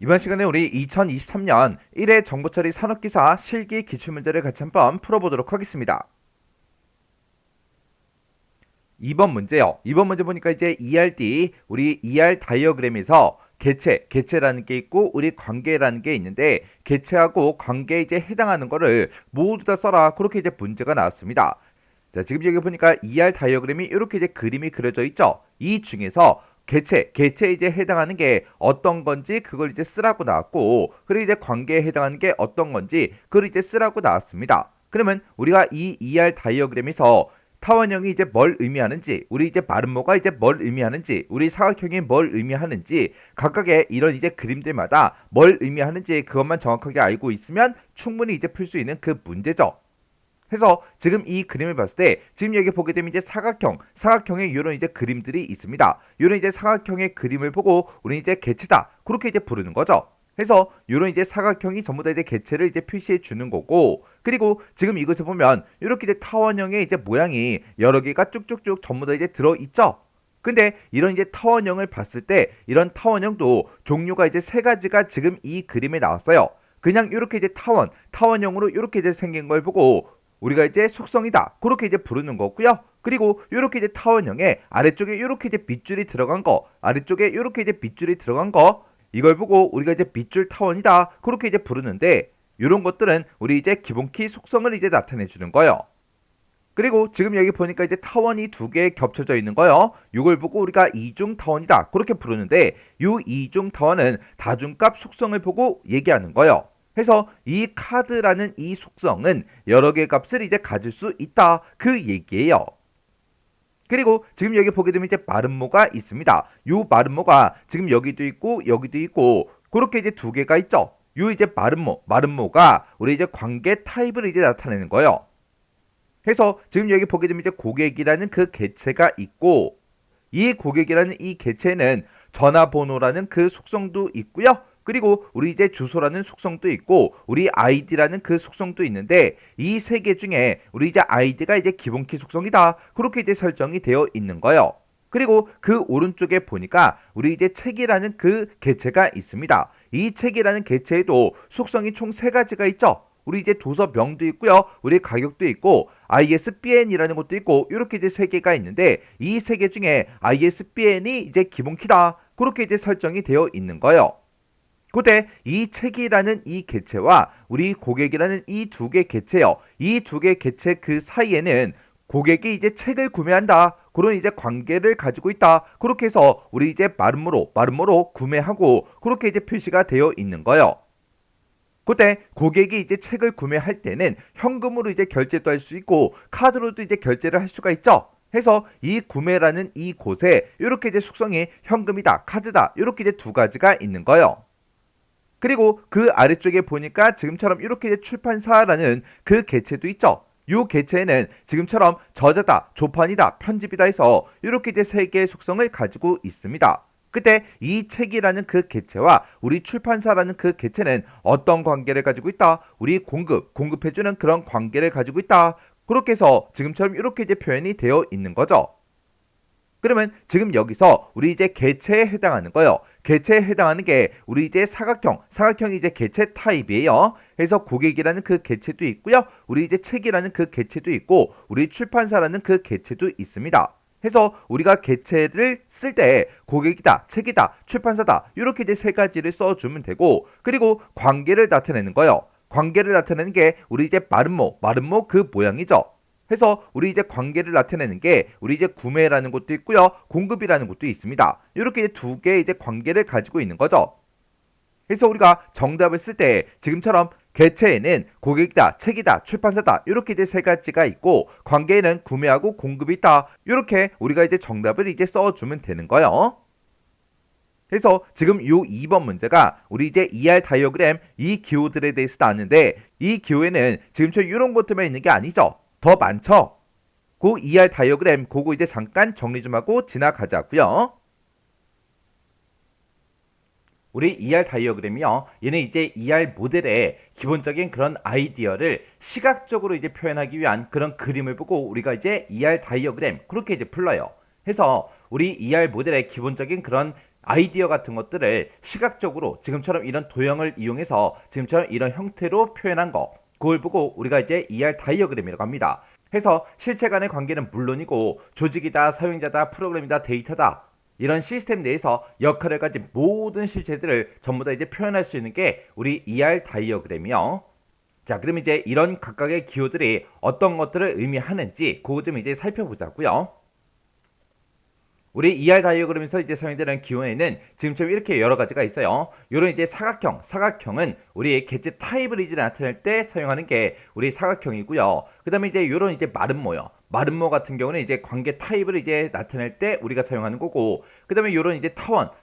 이번 시간에 우리 2023년 1회 정보처리 산업기사 실기 기출문제를 같이 한번 풀어보도록 하겠습니다. 2번 문제요. 2번 문제 보니까 이제 ERD, 우리 ER 다이어그램에서 개체라는 게 있고 우리 관계라는 게 있는데 개체하고 관계에 이제 해당하는 거를 모두 다 써라. 그렇게 이제 문제가 나왔습니다. 자, 지금 여기 보니까 ER 다이어그램이 이렇게 이제 그림이 그려져 있죠. 이 중에서 개체에 이제 해당하는 게 어떤 건지 그걸 이제 쓰라고 나왔고, 그리고 이제 관계에 해당하는 게 어떤 건지 그걸 이제 쓰라고 나왔습니다. 그러면 우리가 이 ER 다이어그램에서 타원형이 이제 뭘 의미하는지, 우리 이제 마름모가 이제 뭘 의미하는지, 우리 사각형이 뭘 의미하는지, 각각의 이런 이제 그림들마다 뭘 의미하는지 그것만 정확하게 알고 있으면 충분히 이제 풀 수 있는 그 문제죠. 해서 지금 이 그림을 봤을 때 지금 여기 보게 되면 이제 사각형의 이런 이제 그림들이 있습니다. 이런 이제 사각형의 그림을 보고 우리 이제 개체다 그렇게 이제 부르는 거죠. 해서 이런 이제 사각형이 전부 다 이제 개체를 이제 표시해 주는 거고, 그리고 지금 이것을 보면 이렇게 이제 타원형의 이제 모양이 여러 개가 쭉쭉쭉 전부 다 이제 들어 있죠. 근데 이런 이제 타원형을 봤을 때 이런 타원형도 종류가 이제 세 가지가 지금 이 그림에 나왔어요. 그냥 이렇게 이제 타원형으로 이렇게 이제 생긴 걸 보고 우리가 이제 속성이다 그렇게 이제 부르는 거고요. 그리고 이렇게 이제 타원형에 아래쪽에 이렇게 이제 밑줄이 들어간 거, 아래쪽에 이렇게 이제 밑줄이 들어간 거, 이걸 보고 우리가 이제 밑줄 타원이다 그렇게 이제 부르는데, 이런 것들은 우리 이제 기본키 속성을 이제 나타내 주는 거예요. 그리고 지금 여기 보니까 이제 타원이 두 개 겹쳐져 있는 거예요. 이걸 보고 우리가 이중 타원이다 그렇게 부르는데, 이 이중 타원은 다중값 속성을 보고 얘기하는 거예요. 해서 이 카드라는 이 속성은 여러 개의 값을 이제 가질 수 있다 그 얘기예요. 그리고 지금 여기 보게 되면 이제 마름모가 있습니다. 이 마름모가 지금 여기도 있고 여기도 있고 그렇게 이제 두 개가 있죠. 이 이제 마름모가 우리 이제 관계 타입을 이제 나타내는 거예요. 해서 지금 여기 보게 되면 이제 고객이라는 그 개체가 있고, 이 고객이라는 이 개체는 전화번호라는 그 속성도 있고요. 그리고 우리 이제 주소라는 속성도 있고 우리 아이디라는 그 속성도 있는데, 이 세 개 중에 우리 이제 아이디가 이제 기본키 속성이다 그렇게 이제 설정이 되어 있는 거예요. 그리고 그 오른쪽에 보니까 우리 이제 책이라는 그 개체가 있습니다. 이 책이라는 개체에도 속성이 총 세 가지가 있죠. 우리 이제 도서명도 있고요. 우리 가격도 있고 ISBN이라는 것도 있고 이렇게 이제 세 개가 있는데, 이 세 개 중에 ISBN이 이제 기본키다 그렇게 이제 설정이 되어 있는 거예요. 그때 이 책이라는 이 개체와 우리 고객이라는 이 두 개 개체요. 이 두 개 개체 그 사이에는 고객이 이제 책을 구매한다 그런 이제 관계를 가지고 있다 그렇게 해서 우리 이제 마름모로 구매하고 그렇게 이제 표시가 되어 있는 거예요. 그때 고객이 이제 책을 구매할 때는 현금으로 이제 결제도 할 수 있고 카드로도 이제 결제를 할 수가 있죠. 해서 이 구매라는 이 곳에 이렇게 이제 속성이 현금이다, 카드다 이렇게 이제 두 가지가 있는 거예요. 그리고 그 아래쪽에 보니까 지금처럼 이렇게 이제 출판사라는 그 개체도 있죠. 이 개체는 지금처럼 저자다, 조판이다, 편집이다 해서 이렇게 이제 세 개의 속성을 가지고 있습니다. 그때 이 책이라는 그 개체와 우리 출판사라는 그 개체는 어떤 관계를 가지고 있다? 우리 공급해주는 그런 관계를 가지고 있다. 그렇게 해서 지금처럼 이렇게 이제 표현이 되어 있는 거죠. 그러면 지금 여기서 우리 이제 개체에 해당하는 거예요. 개체에 해당하는 게 우리 이제 사각형이 이제 개체 타입이에요. 그래서 고객이라는 그 개체도 있고요. 우리 이제 책이라는 그 개체도 있고 우리 출판사라는 그 개체도 있습니다. 해서 우리가 개체를 쓸 때 고객이다, 책이다, 출판사다 이렇게 이제 세 가지를 써주면 되고, 그리고 관계를 나타내는 거예요. 관계를 나타내는 게 우리 이제 마름모 그 모양이죠. 해서 우리 이제 관계를 나타내는 게 우리 이제 구매라는 것도 있고요, 공급이라는 것도 있습니다. 이렇게 두 개의 이제 관계를 가지고 있는 거죠. 그래서 우리가 정답을 쓸 때 지금처럼 개체에는 고객이다, 책이다, 출판사다 이렇게 이제 세 가지가 있고, 관계에는 구매하고 공급이 있다 이렇게 우리가 이제 정답을 이제 써주면 되는 거예요. 그래서 지금 요 2번 문제가 우리 이제 ER 다이어그램 이 기호들에 대해서 나왔는데, 이 기호에는 지금처럼 이런 것들만 있는 게 아니죠. 더 많죠. 그 ER 다이어그램 그거 이제 잠깐 정리 좀 하고 지나가자고요. 우리 ER 다이어그램이요, 얘는 이제 ER 모델의 기본적인 그런 아이디어를 시각적으로 이제 표현하기 위한 그런 그림을 보고 우리가 이제 ER 다이어그램 그렇게 이제 불러요. 해서 우리 ER 모델의 기본적인 그런 아이디어 같은 것들을 시각적으로 지금처럼 이런 도형을 이용해서 지금처럼 이런 형태로 표현한 거, 그걸 보고 우리가 이제 ER 다이어그램이라고 합니다. 해서 실체 간의 관계는 물론이고 조직이다, 사용자다, 프로그램이다, 데이터다, 이런 시스템 내에서 역할을 가진 모든 실체들을 전부 다 이제 표현할 수 있는 게 우리 ER 다이어그램이요. 자, 그럼 이제 이런 각각의 기호들이 어떤 것들을 의미하는지 그거 좀 이제 살펴보자고요. 우리 ER 다이어그램에서 이제 사용되는 기호에는 지금처럼 이렇게 여러 가지가 있어요. 요런 이제 사각형은 우리 개체 타입을 이제 나타낼 때 사용하는 게 우리 사각형이고요. 그 다음에 이제 요런 이제 마른 모 같은 경우는 이제 관계 타입을 이제 나타낼 때 우리가 사용하는 거고, 그 다음에 요런 이제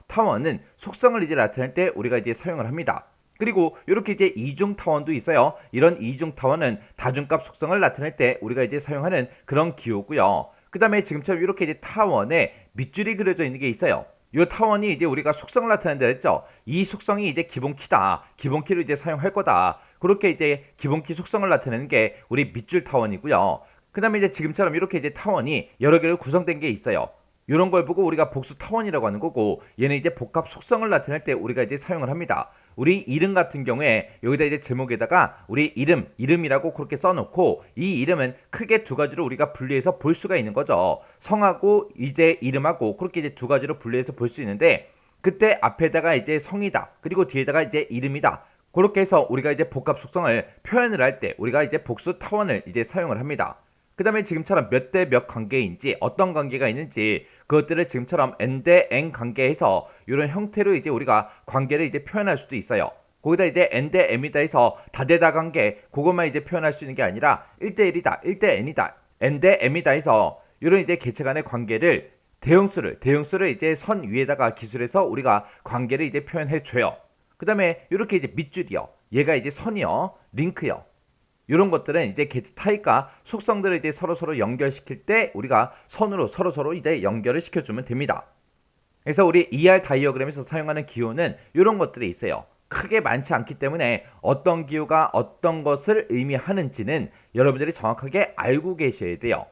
타원은 속성을 이제 나타낼 때 우리가 이제 사용을 합니다. 그리고 이렇게 이제 이중 타원도 있어요. 이런 이중 타원은 다중값 속성을 나타낼 때 우리가 이제 사용하는 그런 기호고요. 그 다음에 지금처럼 이렇게 이제 타원에 밑줄이 그려져 있는 게 있어요. 이 타원이 이제 우리가 속성을 나타낸다 했죠. 이 속성이 이제 기본키다. 기본키를 이제 사용할 거다. 그렇게 이제 기본키 속성을 나타내는 게 우리 밑줄 타원이고요. 그 다음에 이제 지금처럼 이렇게 이제 타원이 여러 개로 구성된 게 있어요. 이런 걸 보고 우리가 복수 타원이라고 하는 거고, 얘는 이제 복합 속성을 나타낼 때 우리가 이제 사용을 합니다. 우리 이름 같은 경우에 여기다 이제 제목에다가 우리 이름이라고 그렇게 써놓고, 이 이름은 크게 두 가지로 우리가 분리해서 볼 수가 있는 거죠. 성하고 이제 이름하고 그렇게 이제 두 가지로 분리해서 볼 수 있는데, 그때 앞에다가 이제 성이다, 그리고 뒤에다가 이제 이름이다, 그렇게 해서 우리가 이제 복합 속성을 표현을 할 때 우리가 이제 복수 타원을 이제 사용을 합니다. 그 다음에 지금처럼 몇 대 몇 관계인지 어떤 관계가 있는지 그것들을 지금처럼 n 대 n 관계에서 이런 형태로 이제 우리가 관계를 이제 표현할 수도 있어요. 거기다 이제 n 대 m이다 해서 다대다 관계 그것만 이제 표현할 수 있는 게 아니라 1대 1이다, 1대 n이다, n 대 m이다 해서 이런 이제 개체 간의 관계를 대형수를 이제 선 위에다가 기술해서 우리가 관계를 이제 표현해 줘요. 그 다음에 이렇게 이제 밑줄이요. 얘가 이제 선이요. 링크요. 이런 것들은 이제 개체 타입과 속성들을 이제 서로 연결시킬 때 우리가 선으로 서로 이제 연결을 시켜주면 됩니다. 그래서 우리 ER 다이어그램에서 사용하는 기호는 이런 것들이 있어요. 크게 많지 않기 때문에 어떤 기호가 어떤 것을 의미하는지는 여러분들이 정확하게 알고 계셔야 돼요.